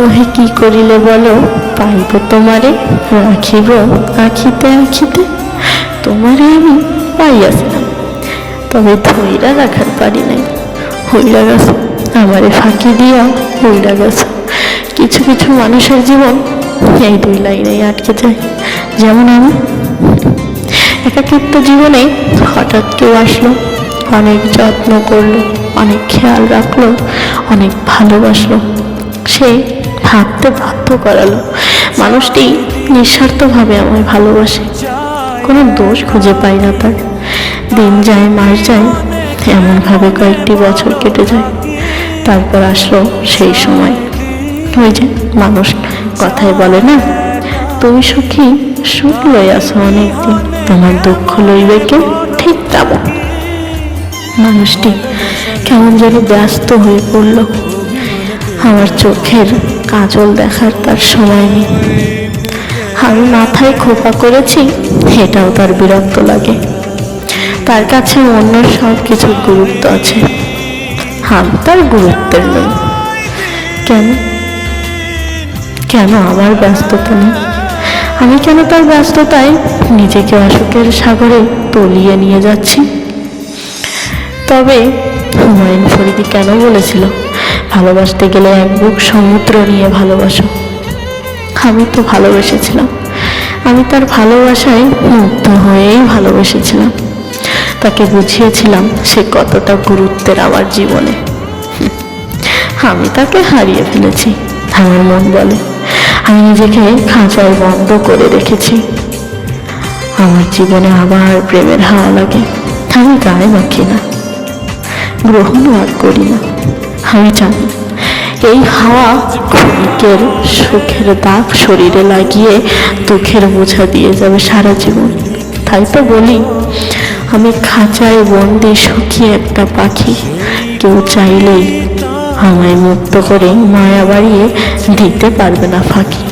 ওহে কি করিলে বলো, পাইব তোমারে রাখিব আখিতে আখিতে। তোমারে আমি পাইয়াছিলাম, তবে ধইরা রাখার পারি নাই। হইরা গেছ আমারে ফাঁকি দিয়া, হইরা গেছ। কিছু কিছু মানুষের জীবন এই দুই লাইনেই আটকে যায়। যেমন আমি, একাকিত্ব জীবনে হঠাৎ কেউ আসলো, অনেক যত্ন করলো, অনেক খেয়াল রাখলো, অনেক ভালোবাসলো। সে ভাবতে বাধ্য করালো। মানুষটি নিঃস্বার্থভাবে আমায় ভালোবাসে, কোনো দোষ খুঁজে পাই না তার। দিন যায়, মাস যায়, এমনভাবে কয়েকটি বছর কেটে যায়। তারপর আসলো সেই সময়, ওই যে মানুষ কথায় বলে না, তুমি সুখী সুখ লই আসো অনেকদিন, তোমার দুঃখ লইবে কেউ, ঠিক তেমন মানুষটি কেমন যেন ব্যস্ত হয়ে পড়ল। আমার চোখের কাজল দেখার তার সময় নেই। আমি মাথায় খোপা করেছি, এটাও তার বিরক্ত লাগে। তার কাছে অন্য সব কিছুর গুরুত্ব আছে, আমি তার গুরুত্বের নই। কেন কেন আমার ব্যস্ততা নেই? আমি কেন তার ব্যস্ততায় নিজেকে অসুখের সাগরে তলিয়ে নিয়ে যাচ্ছি? তবে হুমায়ুন ফরিদি কেন বলেছিল, ভালোবাসতে গেলে এক বুক সমুদ্র নিয়ে ভালোবাসো। আমি তো ভালোবেসেছিলাম, আমি তার ভালোবাসায় মুগ্ধ হয়েই ভালোবেসেছিলাম। তাকে বুঝিয়েছিলাম সে কতটা গুরুত্বের আমার জীবনে। আমি তাকে হারিয়ে ফেলেছি, আমার মন বলে। আমি নিজেকে খাঁচায় বন্ধ করে রেখেছি। আমার জীবনে আবার প্রেমের হাওয়া লাগে, আমি গায়ে মাখি না, গ্রহণও আর করি না। আমি জানি এই হাওয়া ক্ষণিকের সুখের দাগ শরীরে লাগিয়ে দুঃখের বোঝা দিয়ে যাবে সারা জীবন। তাই তো বলি, আমি খাঁচায় বন্দি শুকিয়ে একটা পাখি, কেউ চাইলেই আমায় মুক্ত করে মায়া বাড়িয়ে দিতে পারবে না ফাঁকি।